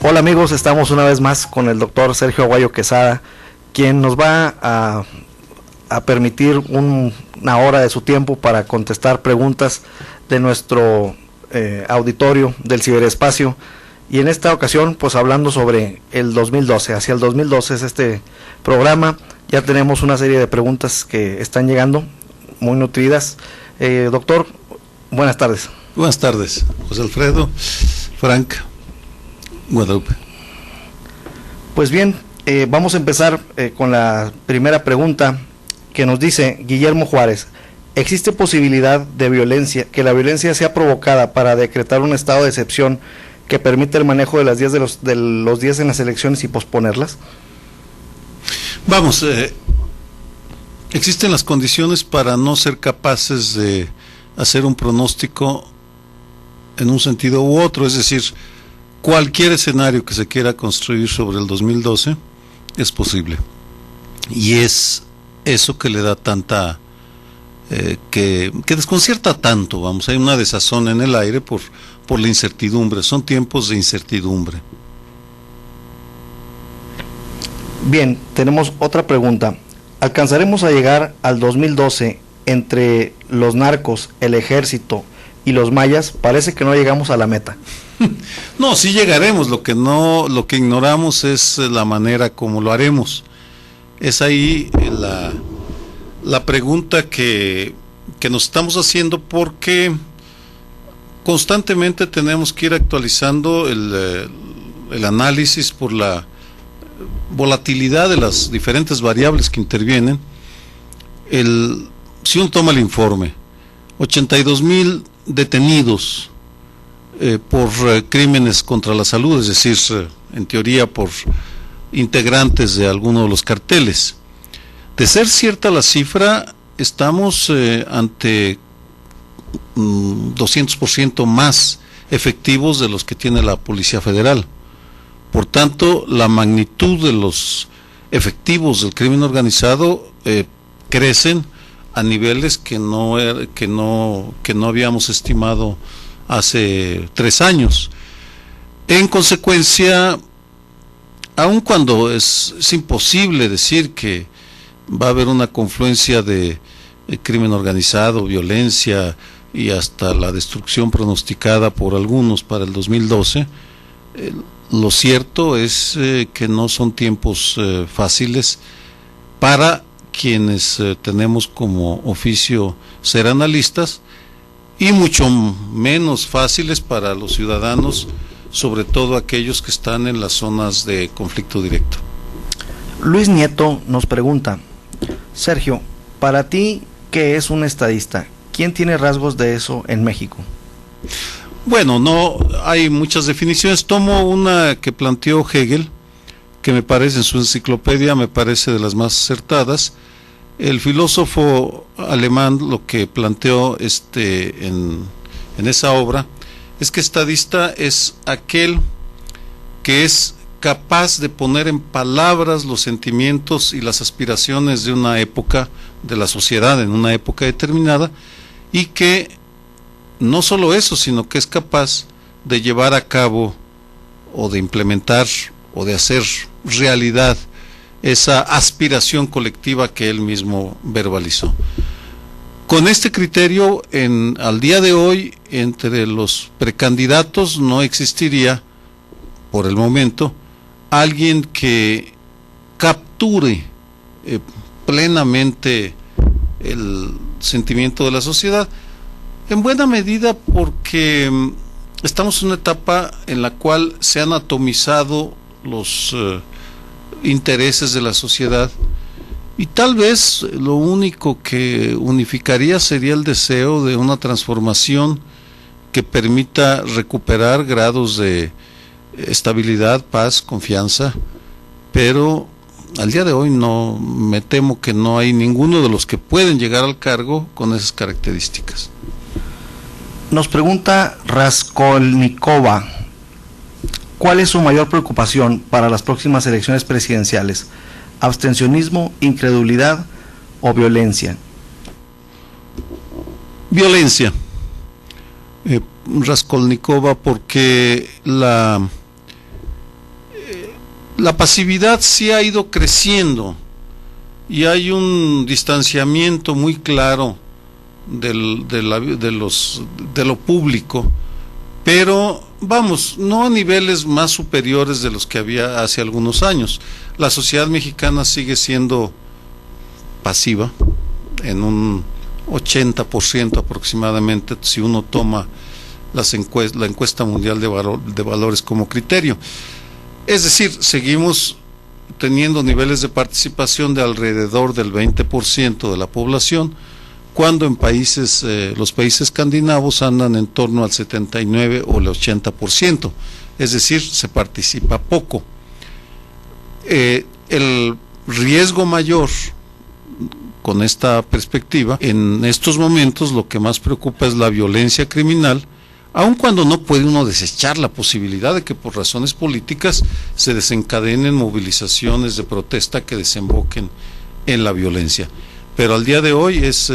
Hola amigos, estamos una vez más con el doctor Sergio Aguayo Quesada, quien nos va a permitir una hora de su tiempo para contestar preguntas de nuestro auditorio del ciberespacio. Y en esta ocasión, pues hablando sobre el 2012, hacia el 2012 es este programa. Ya tenemos una serie de preguntas que están llegando, muy nutridas. Doctor, buenas tardes. Buenas tardes, José Alfredo, Frank, Guadalupe. Pues bien, vamos a empezar con la primera pregunta que nos dice Guillermo Juárez. ¿Existe posibilidad de violencia, que la violencia sea provocada para decretar un estado de excepción que permite el manejo de las días de los días en las elecciones y posponerlas? Vamos, existen las condiciones para no ser capaces de hacer un pronóstico en un sentido u otro, es decir, cualquier escenario que se quiera construir sobre el 2012 es posible. Y es eso que le da tanta, que desconcierta tanto, vamos, hay una desazón en el aire por la incertidumbre, son tiempos de incertidumbre. Bien, tenemos otra pregunta. ¿Alcanzaremos a llegar al 2012 entre los narcos, el ejército y los mayas? Parece que no llegamos a la meta. No, sí llegaremos, lo que ignoramos es la manera como lo haremos. Es ahí la pregunta que nos estamos haciendo, porque constantemente tenemos que ir actualizando el análisis por la volatilidad de las diferentes variables que intervienen. Si uno toma el informe, 82,000 detenidos por crímenes contra la salud, es decir, en teoría por integrantes de alguno de los carteles. De ser cierta la cifra, estamos ante 200% más efectivos de los que tiene la Policía Federal. Por tanto, la magnitud de los efectivos del crimen organizado crecen a niveles que no habíamos estimado hace 3 años. En consecuencia, aun cuando es imposible decir que va a haber una confluencia de crimen organizado, violencia y hasta la destrucción pronosticada por algunos para el 2012, lo cierto es que no son tiempos fáciles para quienes tenemos como oficio ser analistas, y mucho menos fáciles para los ciudadanos, sobre todo aquellos que están en las zonas de conflicto directo. Luis Nieto nos pregunta: Sergio, para ti, ¿qué es un estadista? ¿Quién tiene rasgos de eso en México? Bueno, no hay muchas definiciones. Tomo una que planteó Hegel, que me parece, en su enciclopedia, me parece de las más acertadas. El filósofo alemán lo que planteó en esa obra es que estadista es aquel que es capaz de poner en palabras los sentimientos y las aspiraciones de una época, de la sociedad en una época determinada, y que no solo eso, sino que es capaz de llevar a cabo o de implementar o de hacer realidad esa aspiración colectiva que él mismo verbalizó. Con este criterio, al día de hoy, entre los precandidatos no existiría, por el momento, alguien que capture plenamente el sentimiento de la sociedad, en buena medida porque estamos en una etapa en la cual se han atomizado los intereses de la sociedad, y tal vez lo único que unificaría sería el deseo de una transformación que permita recuperar grados de estabilidad, paz, confianza, pero al día de hoy no, me temo que no hay ninguno de los que pueden llegar al cargo con esas características. Nos pregunta Raskolnikova: ¿cuál es su mayor preocupación para las próximas elecciones presidenciales? ¿Abstencionismo, incredulidad o violencia? Violencia. Raskolnikova, porque la pasividad sí ha ido creciendo y hay un distanciamiento muy claro de lo público, pero vamos, no a niveles más superiores de los que había hace algunos años. La sociedad mexicana sigue siendo pasiva en un 80% aproximadamente, si uno toma la encuesta mundial de valores como criterio. Es decir, seguimos teniendo niveles de participación de alrededor del 20% de la población, cuando en los países escandinavos andan en torno al 79 o el 80%, es decir, se participa poco. El riesgo mayor con esta perspectiva, en estos momentos lo que más preocupa es la violencia criminal, aun cuando no puede uno desechar la posibilidad de que por razones políticas se desencadenen movilizaciones de protesta que desemboquen en la violencia. Pero al día de hoy es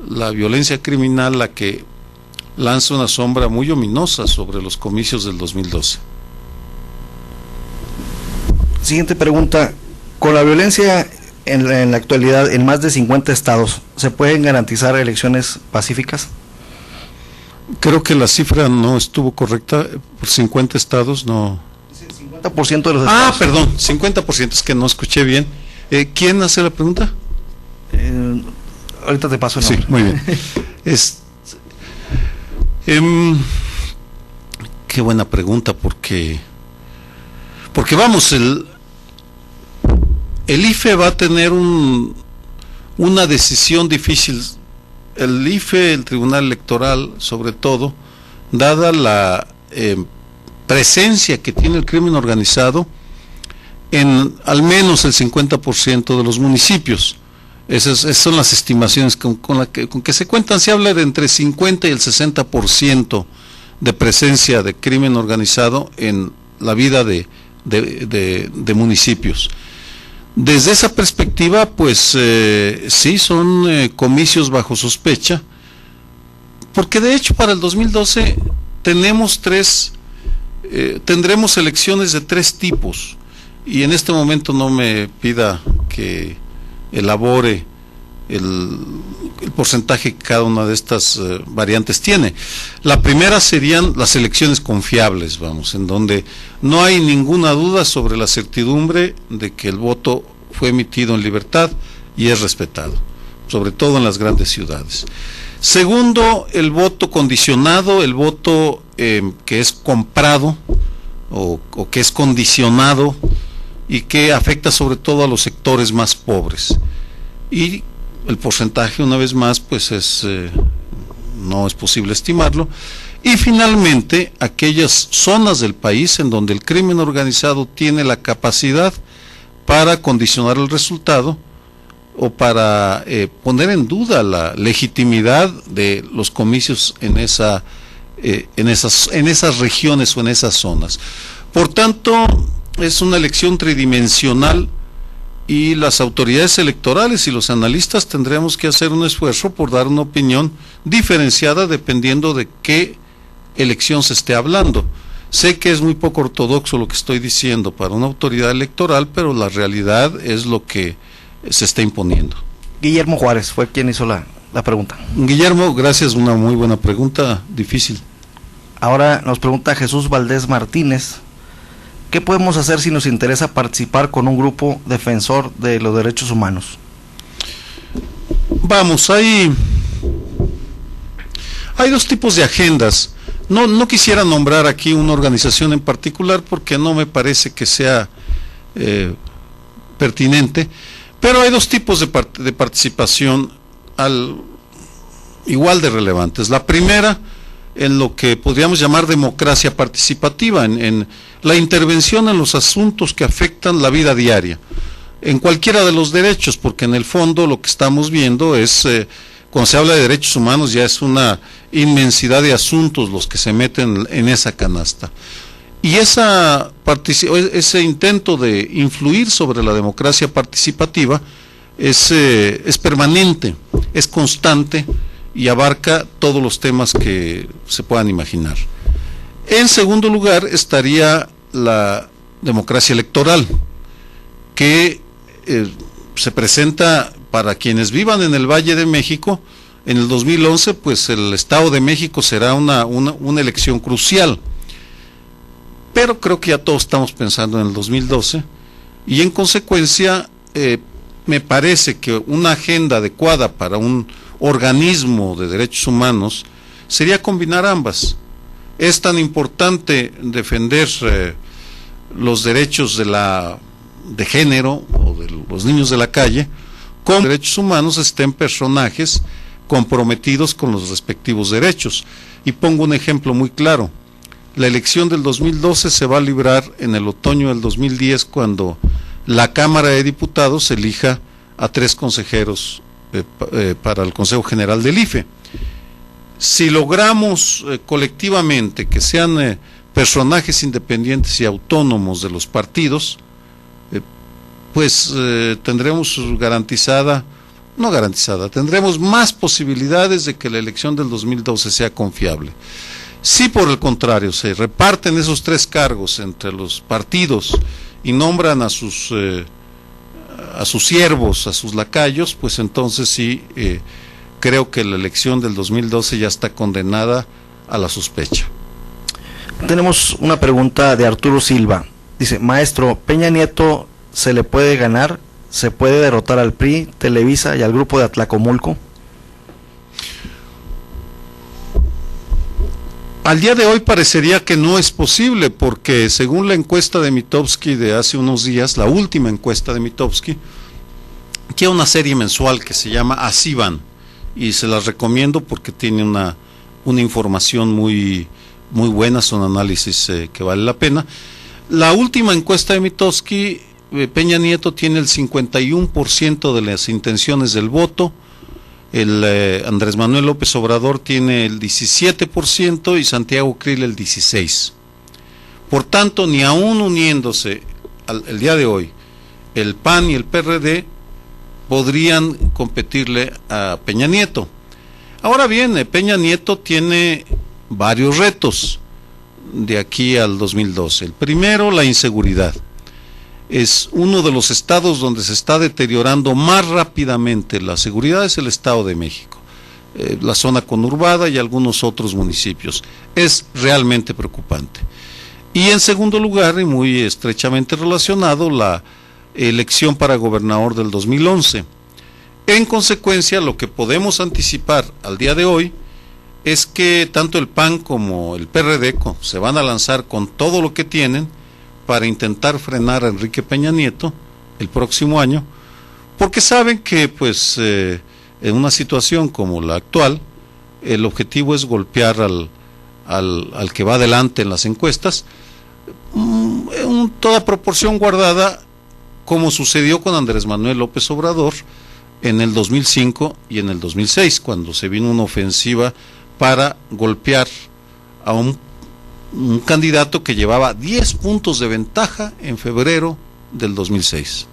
la violencia criminal la que lanza una sombra muy ominosa sobre los comicios del 2012. Siguiente pregunta. Con la violencia en la actualidad en más de 50 estados, ¿se pueden garantizar elecciones pacíficas? Creo que la cifra no estuvo correcta. Por 50 estados no. 50% de los estados. Perdón, 50%, es que no escuché bien. ¿Quién hace la pregunta? Ahorita te paso el nombre. Sí, muy bien. Qué buena pregunta, porque vamos, el IFE va a tener una decisión difícil. El IFE, el Tribunal Electoral, sobre todo, dada la presencia que tiene el crimen organizado en al menos el 50% de los municipios. Esas son las estimaciones con que se cuentan. Se habla de entre 50 y el 60% de presencia de crimen organizado en la vida de municipios. Desde esa perspectiva, pues sí, son comicios bajo sospecha, porque de hecho para el 2012 tendremos elecciones de 3 tipos, y en este momento no me pida que elabore el porcentaje que cada una de estas variantes tiene. La primera serían las elecciones confiables, vamos, en donde no hay ninguna duda sobre la certidumbre de que el voto fue emitido en libertad y es respetado, sobre todo en las grandes ciudades. Segundo, el voto condicionado, el voto que es comprado o que es condicionado y que afecta sobre todo a los sectores más pobres. Y el porcentaje, una vez más, pues no es posible estimarlo. Y finalmente, aquellas zonas del país en donde el crimen organizado tiene la capacidad para condicionar el resultado o para poner en duda la legitimidad de los comicios en esas regiones o en esas zonas. Por tanto, es una elección tridimensional, y las autoridades electorales y los analistas tendremos que hacer un esfuerzo por dar una opinión diferenciada dependiendo de qué elección se esté hablando. Sé que es muy poco ortodoxo lo que estoy diciendo para una autoridad electoral, pero la realidad es lo que se está imponiendo. Guillermo Juárez fue quien hizo la pregunta. Guillermo, gracias, una muy buena pregunta, difícil. Ahora nos pregunta Jesús Valdés Martínez: ¿qué podemos hacer si nos interesa participar con un grupo defensor de los derechos humanos? Vamos, hay 2 tipos de agendas. No quisiera nombrar aquí una organización en particular porque no me parece que sea pertinente, pero hay 2 tipos de participación igual de relevantes. La primera, en lo que podríamos llamar democracia participativa, en la intervención en los asuntos que afectan la vida diaria, en cualquiera de los derechos, porque en el fondo lo que estamos viendo es, cuando se habla de derechos humanos, ya es una inmensidad de asuntos los que se meten en esa canasta. Y ese intento de influir sobre la democracia participativa es permanente, es constante, y abarca todos los temas que se puedan imaginar. En segundo lugar estaría la democracia electoral, que se presenta para quienes vivan en el Valle de México. En el 2011, pues el Estado de México será una elección crucial, pero creo que ya todos estamos pensando en el 2012, y en consecuencia me parece que una agenda adecuada para un organismo de derechos humanos sería combinar ambas. Es tan importante defender los derechos de género o de los niños de la calle, con derechos humanos estén personajes comprometidos con los respectivos derechos. Y pongo un ejemplo muy claro: la elección del 2012 se va a librar en el otoño del 2010, cuando la Cámara de Diputados elija a 3 consejeros para el Consejo General del IFE. Si logramos colectivamente que sean personajes independientes y autónomos de los partidos, pues tendremos tendremos más posibilidades de que la elección del 2012 sea confiable. Si por el contrario se reparten esos 3 cargos entre los partidos y nombran a sus siervos, a sus lacayos, pues entonces sí creo que la elección del 2012 ya está condenada a la sospecha. Tenemos una pregunta de Arturo Silva. Dice: maestro, ¿Peña Nieto se le puede ganar? ¿Se puede derrotar al PRI, Televisa y al grupo de Atlacomulco? Al día de hoy parecería que no es posible, porque según la encuesta de Mitofsky de hace unos días, la última encuesta de Mitofsky, que hay una serie mensual que se llama Así Van, y se las recomiendo porque tiene una información muy buena, son análisis que vale la pena. La última encuesta de Mitofsky, Peña Nieto tiene el 51% de las intenciones del voto, Andrés Manuel López Obrador tiene el 17% y Santiago Krill el 16%. Por tanto, ni aún uniéndose el día de hoy el PAN y el PRD podrían competirle a Peña Nieto. Ahora bien, Peña Nieto tiene varios retos de aquí al 2012. El primero, la inseguridad. Es uno de los estados donde se está deteriorando más rápidamente la seguridad, es el Estado de México, la zona conurbada y algunos otros municipios. Es realmente preocupante. Y en segundo lugar, y muy estrechamente relacionado, la elección para gobernador del 2011. En consecuencia, lo que podemos anticipar al día de hoy es que tanto el PAN como el PRD se van a lanzar con todo lo que tienen para intentar frenar a Enrique Peña Nieto el próximo año, porque saben que pues en una situación como la actual, el objetivo es golpear al que va adelante en las encuestas, en toda proporción guardada, como sucedió con Andrés Manuel López Obrador en el 2005 y en el 2006, cuando se vino una ofensiva para golpear a un candidato que llevaba 10 puntos de ventaja en febrero del 2006.